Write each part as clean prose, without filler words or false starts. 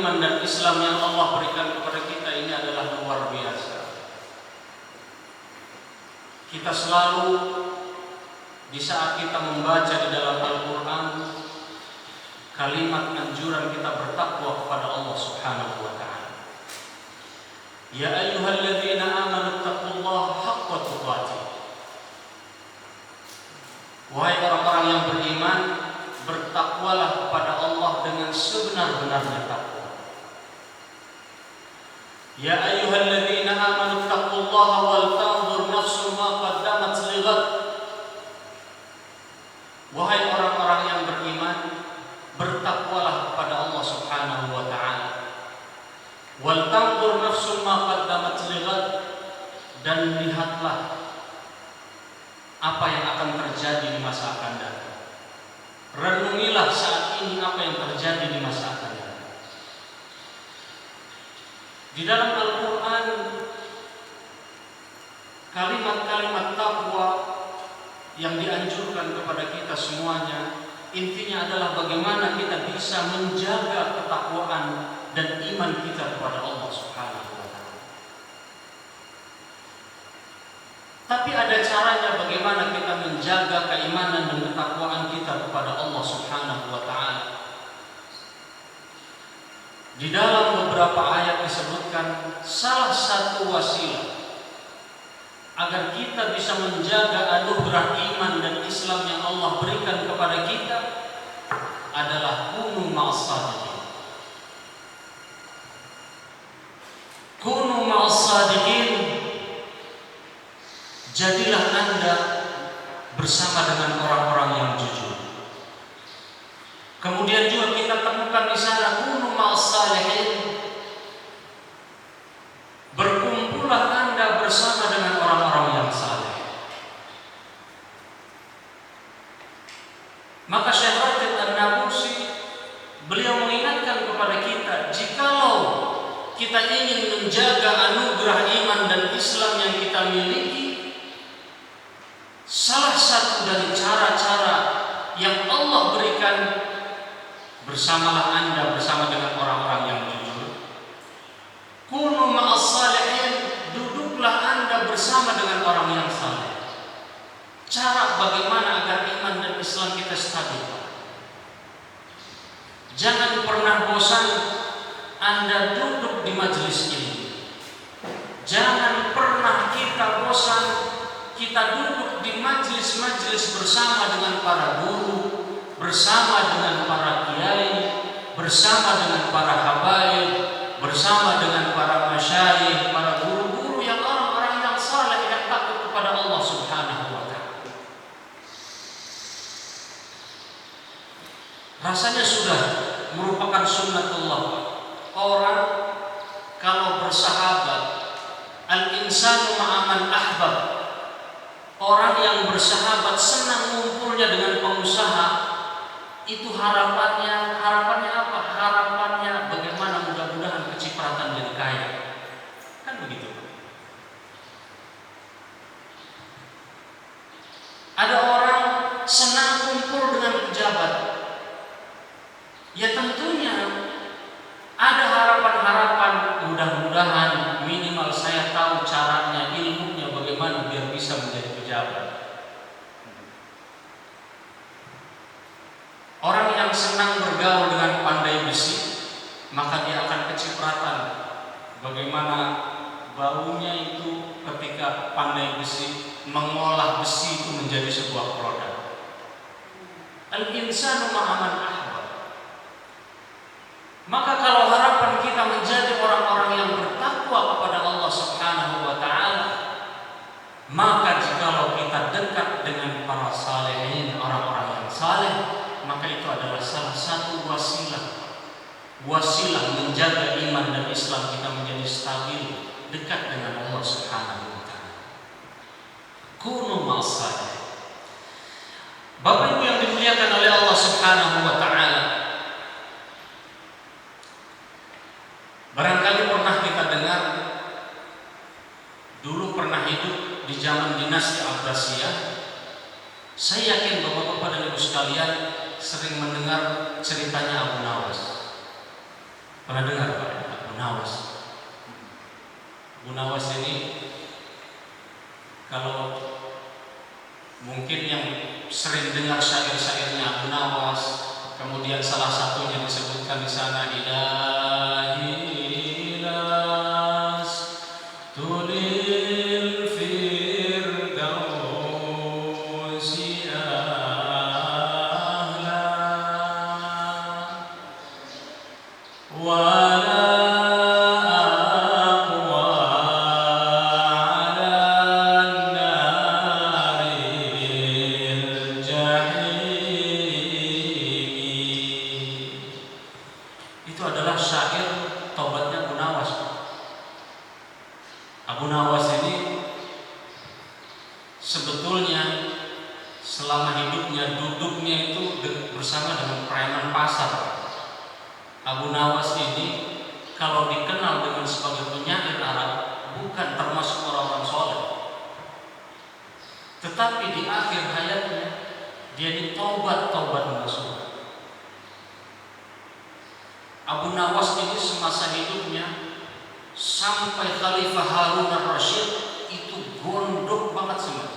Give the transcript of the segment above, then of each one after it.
iman dan Islam yang Allah berikan kepada kita ini adalah luar biasa. Kita selalu di saat kita membaca di dalam Al-Quran, kalimat anjuran kita bertakwa kepada Allah Subhanahu wa Ta'ala. Ya ayyuhalladzina amanu taqullaha haqqa tuqatih. Wahai orang-orang yang beriman, bertakwalah kepada Allah dengan sebenar-benarnya takwa. Ya ayyuhalladzina amanu taqullaha wal tanzur nafsun ma qaddamat lighad. Wahai orang-orang yang beriman, bertakwalah kepada Allah Subhanahu wa Ta'ala. Wal tanzur nafsun ma qaddamat lighad, dan lihatlah apa yang akan terjadi di masa akan datang. Renungilah saat ini apa yang terjadi di masa akan datang. Di dalam Al-Quran, kalimat-kalimat takwa yang dianjurkan kepada kita semuanya, intinya adalah bagaimana kita bisa menjaga ketakwaan dan iman kita kepada Allah Subhanahu wa Ta'ala. Tapi ada caranya bagaimana kita menjaga keimanan dan ketakwaan kita kepada Allah Subhanahu wa Ta'ala. Di dalam beberapa ayat disebutkan salah satu wasilah agar kita bisa menjaga anugerah iman dan Islam yang Allah berikan kepada kita adalah kunu ma'as-sadiqin. Kunu ma'as-sadiqin, jadilah Anda bersama dengan orang-orang yang jujur. Kemudian juga kita temukan di sana kunu ma'as-salihin, berkumpullah Anda bersama dengan orang-orang yang saleh. Maka Syekh Rashid An-Nabulsi beliau mengingatkan kepada kita, jikalau kita ingin menjaga anugerah iman dan Islam yang kita miliki, salah satu dari cara-cara yang Allah berikan, bersamalah Anda bersama dengan orang-orang yang jujur. Kunu ma'as-salihin, duduklah Anda bersama dengan orang yang saleh. Cara bagaimana agar iman dan Islam kita stabil. Jangan pernah bosan Anda duduk di majelis ini. Jangan pernah kita bosan kita duduk di majelis-majelis bersama dengan para guru, bersama dengan para kiai, bersama dengan para habaib, bersama dengan para masyayikh, para guru-guru yang orang-orang yang saleh yang takut kepada Allah Subhanahu wa Ta'ala. Rasanya sudah merupakan sunnatullah. Orang kalau bersahabat, al-insanu ma'aman ahbab. Orang yang bersahabat senang ngumpulnya dengan pengusaha, itu harapannya apa? Harapannya bagaimana mudah-mudahan kecipratan jadi kaya. Kan begitu. Ada orang senang kumpul dengan pejabat. Ya tentunya ada harapan-harapan, mudah-mudahan minimal saya tahu caranya, ilmunya bagaimana biar bisa menjadi pejabat. Orang yang senang bergaul dengan pandai besi, maka dia akan kecipratan bagaimana baunya itu ketika pandai besi mengolah besi itu menjadi sebuah produk. Al-insanu ma'aman ahbab. Maka kalau harapan kita menjadi orang-orang yang bertakwa kepada Allah Subhanahu wa Ta'ala, maka jikalau kita dekat dengan para salihin, orang-orang yang saleh, maka itu adalah salah satu wasilah menjaga iman dan Islam kita menjadi stabil, dekat dengan Allah Subhanahu wa Ta'ala. Kunu ma'as-salihin. Bapak Ibu yang dimuliakan oleh Allah Subhanahu wa Ta'ala, barangkali pernah kita dengar, dulu pernah hidup di zaman dinasti Abbasiyah. Saya yakin Bapak-bapak dan Ibu sekalian sering mendengar ceritanya Abu Nawas. Pernah dengar Pak Abu Nawas? Abu Nawas ini kalau mungkin yang sering dengar syair-syairnya Abu Nawas, kemudian salah satunya disebutkan di sana ilahi las tulil firdausi ahla wala aqwa ala naril jahim. Itu adalah syair taubatnya Abu Nawas. Abu Nawas ini sebetulnya selama hidupnya duduknya itu bersama dengan preman pasar. Abu Nawas ini kalau dikenal dengan sebagai penyair Arab bukan termasuk orang-orang soleh, tetapi di akhir hayatnya dia ditaubat nasuha. Abu Nawas ini semasa hidupnya sampai Khalifah Harun al-Rasyid itu gondok banget semua.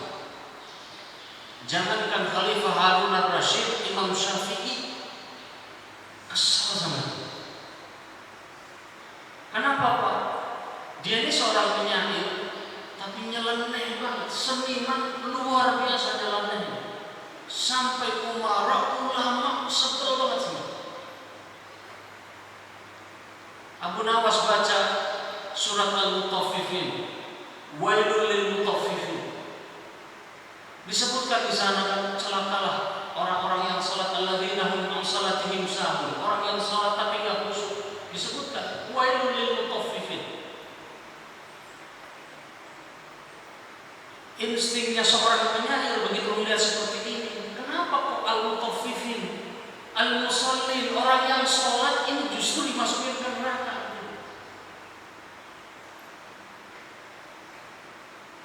Jangankan Khalifah Harun al-Rasyid, Imam Syafi'i kesal sama dia. Kenapa Pak? Dia ini seorang penyair, tapi nyeleneh banget, seniman luar biasa nyeleneh. Sampai umara, ulama sebel banget semua. Abu Nawas baca surat Al-Mutaffifin, wailul lil mutaffifin. Disebutkan di sana celakalah orang-orang yang salat alladzina hum an salatihim sahun, orang yang salat tapi enggak khusyuk. Disebutkan wailul lil mutaffifin. Instingnya seorang penyair begitu melihat seperti ini, kenapa kok al-mutaffifin, al-musallin, orang yang salat ini justru dimasukin ke neraka?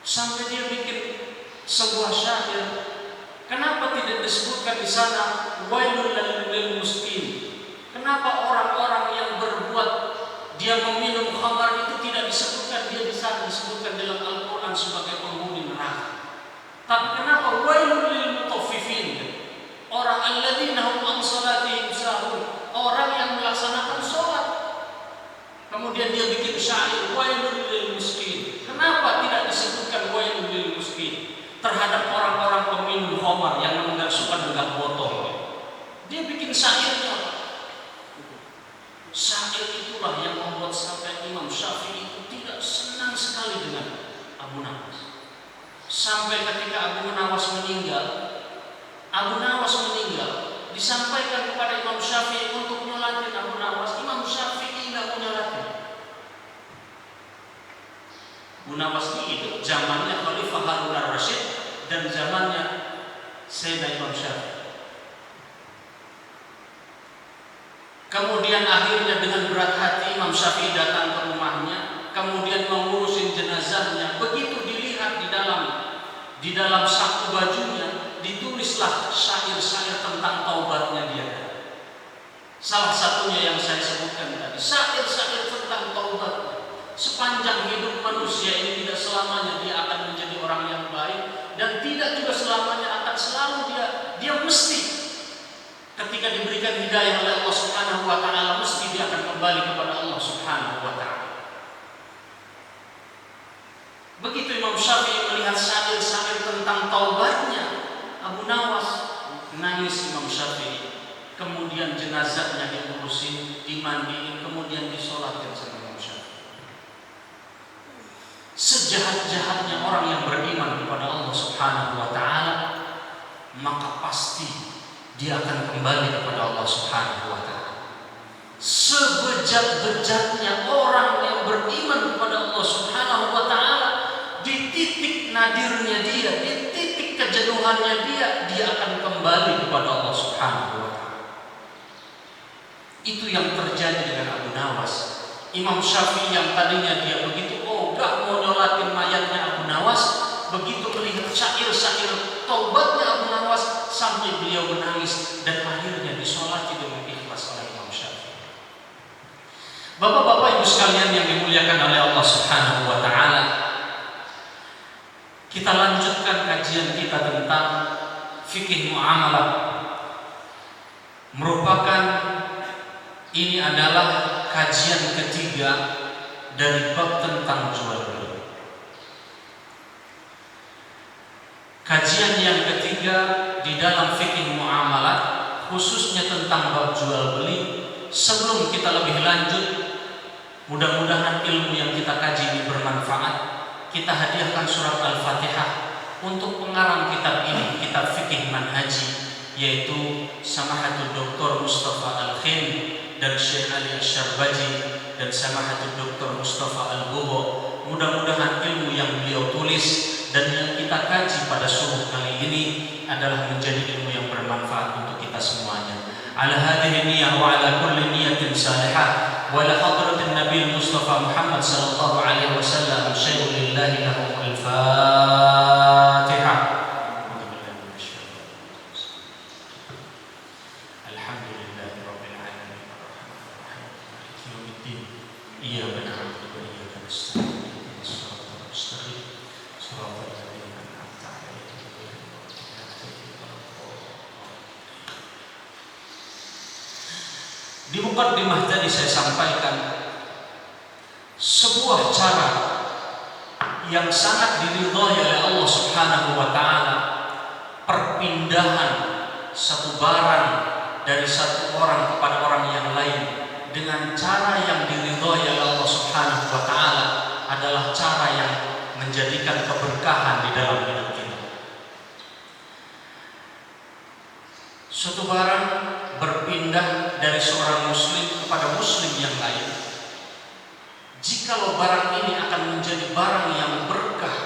Sampai dia bikin sebuah syair. Kenapa tidak disebutkan di sana wailul lil miskin? Kenapa orang-orang yang berbuat dia meminum khamar itu tidak disebutkan, dia di sana disebutkan dalam Al-Qur'an sebagai penghuni neraka? Tapi kenapa wailul lil mutaffifin? Orang alladzina hum an salatihim sahun, orang yang melaksanakan salat. Kemudian dia bikin syair wailul lil miskin. Kenapa tidak disebutkan wailul lil miskin terhadap orang-orang peminum khamar yang enggak suka dengan botol? Dia bikin syairnya. Syair itulah yang membuat sampai Imam Syafi'i itu tidak senang sekali dengan Abu Nawas. Sampai ketika Abu Nawas meninggal, disampaikan kepada Imam Syafi'i untuk nyolatin Abu Nawas. Imam Syafi'i nggak mau nyolatin. Abu Nawas ini hidup zamannya Khalifah Harun al-Rasyid dan zamannya Sayyidina Imam Syafi'i. Kemudian akhirnya dengan berat hati Imam Syafi'i datang ke rumahnya, kemudian mengurusin jenazahnya. Begitu dilihat di dalam saku bajunya, ditulislah syair-syair tentang taubatnya dia. Salah satunya yang saya sebutkan tadi, syair-syair tentang taubatnya. Sepanjang hidup manusia ini tidak selamanya dia akan menjadi orang yang baik, dan tidak juga selamanya akan selalu dia mesti ketika diberikan hidayah oleh Allah Subhanahu wa taala mesti dia akan kembali kepada Allah Subhanahu wa taala. Begitu Imam Syafi'i melihat syair-syair tentang taubatnya Abu Nawas, nangis Imam Syafi'i. Kemudian jenazahnya diurusin, dimandiin, kemudian disolatin sama Imam Syafi'i. Sejahat-jahatnya orang yang beriman kepada Allah Subhanahu wa taala, maka pasti dia akan kembali kepada Allah Subhanahu wa taala. Sebejat-bejatnya orang yang beriman kepada Allah Subhanahu wa taala, di titik nadirnya dia, di titik kejenuhannya dia akan kembali kepada Allah Subhanahu wa taala. Itu yang terjadi dengan Abu Nawas. Imam Syafi'i yang tadinya dia begitu gak mau nyolatin mayatnya Abu Nawas, begitu melihat syair-syair taubatnya Abu Nawas sampai beliau menangis dan akhirnya disolati dengan ikhlas oleh Imam Syafi'i. Bapak-bapak Ibu sekalian yang dimuliakan oleh Allah Subhanahu wa taala, kita lanjutkan kajian kita tentang fikih muamalah. Merupakan ini adalah kajian ketiga dari bab tentang jual beli. Kajian yang ketiga di dalam fikih muamalah, khususnya tentang bab jual beli. Sebelum kita lebih lanjut, mudah-mudahan ilmu yang kita kaji ini bermanfaat. Kita hadiahkan surat Al-Fatihah untuk pengarang kitab ini, kitab fikih manhaji, yaitu Samahatul Dr. Mustafa Al-Khin dan Syekh Ali Asy-Syarbaji dan Samahatul Dr. Mustafa Al-Bubo. Mudah-mudahan ilmu yang beliau tulis dan yang kita kaji pada subuh kali ini adalah menjadi ilmu yang bermanfaat untuk kita semuanya. Ala hadhihi niyyah wa ala kulli niyyatin salihah wa ila hadratin Nabi Mustafa Muhammad sallallahu alaihi wasallam syai'un lillahi lahu al-Fatihah. Alhamdulillahi rabbil alamin maliki yaumiddin iyyaka na'budu wa iyyaka nasta'in ihdinas siratal mustaqim siratal ladzina an'amta 'alaihim ghairil maghdubi 'alaihim waladdallin. Di mukaddimah tadi saya sampaikan sebuah cara yang sangat diridhai oleh Allah Subhanahu wa taala, perpindahan satu barang dari satu orang kepada orang yang lain dengan cara yang diridhai oleh Allah Subhanahu wa taala adalah cara yang menjadikan keberkahan di dalam hidup kita. Suatu barang berpindah dari seorang muslim kepada muslim yang lain. Jikalau barang ini akan menjadi barang yang berkah,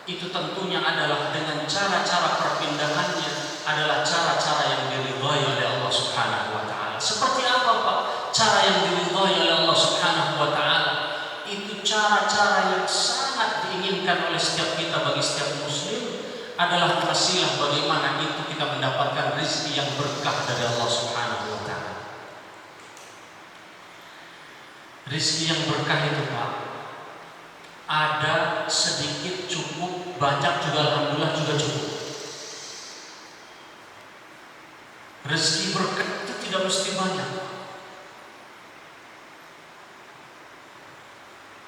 itu tentunya adalah dengan cara-cara perpindahannya adalah cara-cara yang diridhai oleh Allah Subhanahu wa taala. Seperti apa, Pak? Cara yang diridhai oleh Allah Subhanahu wa taala itu cara-cara yang sangat diinginkan oleh setiap kita, bagi setiap muslim, adalah wasilah bagaimana itu kita mendapatkan rezeki yang berkah dari Allah Subhanahu wa taala. Rezeki yang berkah itu, Pak, ada sedikit cukup, banyak juga alhamdulillah juga cukup. Rezeki berkah itu tidak mesti banyak.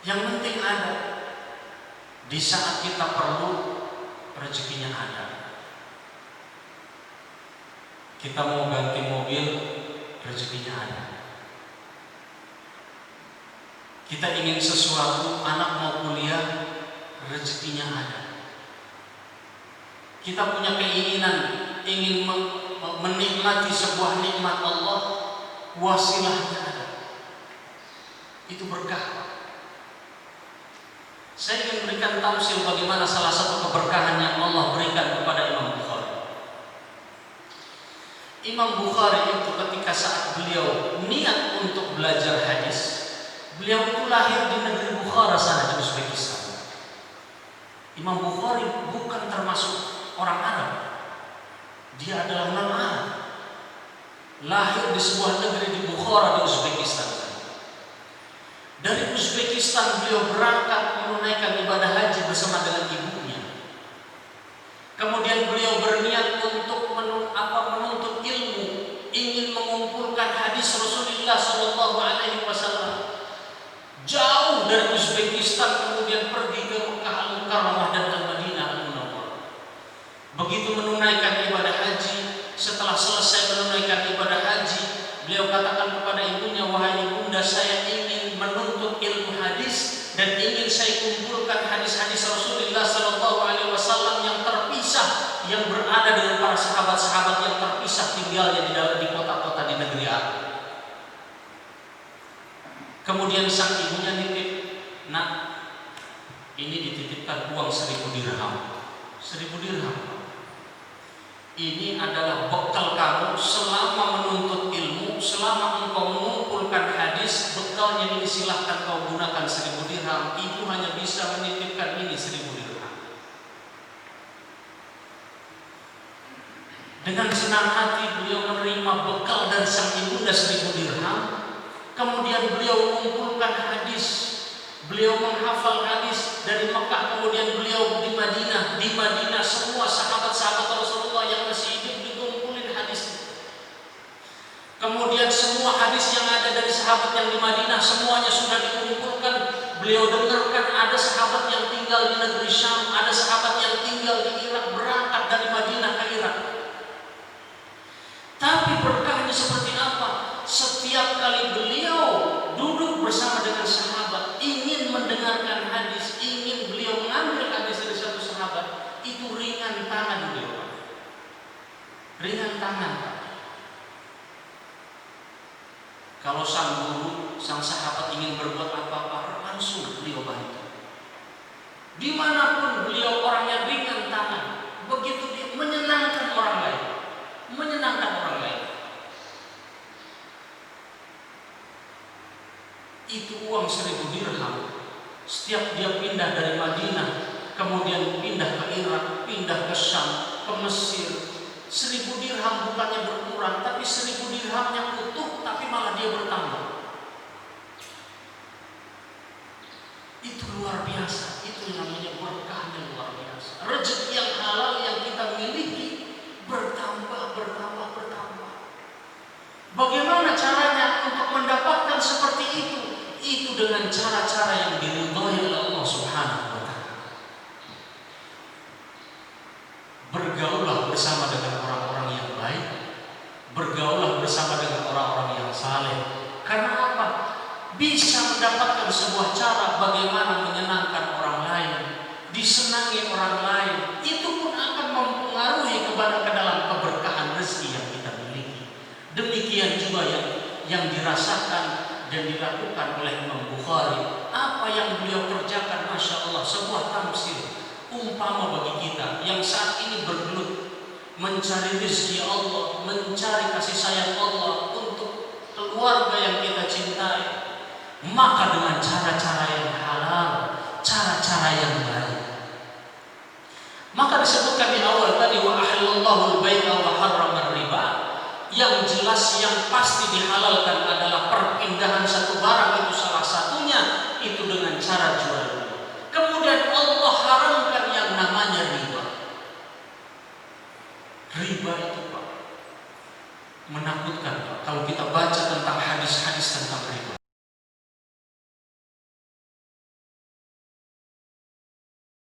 Yang penting ada. Di saat kita perlu, rezekinya ada. Kita mau ganti mobil, rezekinya ada. Kita ingin sesuatu, anak mau kuliah, rezekinya ada. Kita punya keinginan ingin menikmati sebuah nikmat Allah, wasilahnya ada. Itu berkah. Saya ingin berikan tamsil bagaimana salah satu keberkahan yang Allah berikan kepada Imam Bukhari. Imam Bukhari itu ketika saat beliau niat untuk belajar hadis, beliau itu lahir di negeri Bukhara sana di Uzbekistan. Imam Bukhari bukan termasuk orang Arab. Dia adalah non-Arab. Lahir di sebuah negeri di Bukhara di Uzbekistan. Dari Uzbekistan beliau berangkat menunaikan ibadah haji bersama dengan ibunya. Kemudian beliau berniat untuk menuntut ilmu, ingin mengumpulkan hadis Rasulullah Shallallahu Alaihi Wasallam. Jauh dari Uzbekistan kemudian pergi ke Mekah Al-Mukarramah dan Al-Madinah Al-Munawwarah. Begitu menunaikan ibadah haji, setelah selesai menunaikan ibadah haji, beliau katakan kepada ibunya, "Wahai ibunda, saya ingin menuntut ilmu hadis dan ingin saya kumpulkan hadis-hadis Rasulullah Sallallahu Alaihi Wasallam yang terpisah, yang berada dengan para sahabat-sahabat yang terpisah tinggalnya di kota-kota di negeri Arab." Kemudian sang ibunya nitip, "Nak, ini dititipkan uang 1000 dirham. 1000 dirham. Ini adalah bekal kamu selama menuntut ilmu, selama engkau mengumpulkan hadis, bekalnya ini silahkan kau gunakan 1000 dirham. Ibu hanya bisa menitipkan ini 1000 dirham." Dengan senang hati beliau menerima bekal dari sang ibunda 1000 dirham. Kemudian beliau mengumpulkan hadis, beliau menghafal hadis dari Mekah, kemudian beliau di Madinah. Di Madinah semua sahabat-sahabat Rasulullah yang masih hidup dikumpulin hadis. Kemudian semua hadis yang ada dari sahabat yang di Madinah semuanya sudah dikumpulkan. Beliau dengarkan, ada sahabat yang tinggal di negeri Syam, ada sahabat yang tinggal di Irak, berangkat dari Madinah ke Irak. Tapi berkahnya seperti apa? Setiap kali beliau duduk bersama dengan sahabat, ingin mendengarkan hadis, ingin beliau mengambil hadis dari satu sahabat, itu ringan tangan beliau. Ringan tangan. Kalau sang guru, sang sahabat ingin berbuat apa-apa, langsung beliau bantu. Dimanapun beliau orangnya ringan tangan, begitu dia menyenangkan orang lain, menyenangkan orang lain. Itu uang 1000 dirham. Setiap dia pindah dari Madinah, kemudian pindah ke Irak, pindah ke Syam, ke Mesir, 1000 dirham bukannya berkurang, tapi 1000 dirhamnya utuh, tapi malah dia bertambah. Itu luar biasa. Itu yang namanya berkahnya luar biasa. Rezeki yang halal yang kita miliki bertambah, bertambah, bertambah. Bagaimana caranya untuk mendapatkan seperti itu? Itu dengan cara-cara yang diridhoi oleh Allah Subhanahu wa Ta'ala. Bergaulah bersama dengan orang-orang yang baik, bergaulah bersama dengan orang-orang yang saleh. Karena apa? Bisa mendapatkan sebuah cara bagaimana menyenangkan orang lain, disenangi orang lain. Itu pun akan mempengaruhi kepada ke dalam keberkahan rezeki yang kita miliki. Demikian juga yang dirasakan dan dilakukan oleh Imam Bukhari. Apa yang beliau kerjakan, Masya Allah, sebuah tamsil umpama bagi kita yang saat ini bergelut mencari rezeki Allah, mencari kasih sayang Allah untuk keluarga yang kita cintai. Maka dengan cara-cara yang halal, cara-cara yang baik. Maka disebutkan di awal tadi, wa ahallallahu al-bai'a wa harrama riba. Yang jelas, yang pasti dihalalkan adalah perpindahan satu barang, itu salah satunya, itu dengan cara jual beli. Kemudian Allah haramkan yang namanya riba. Riba itu Pak, menakutkan Pak. Kalau kita baca tentang hadis-hadis tentang riba,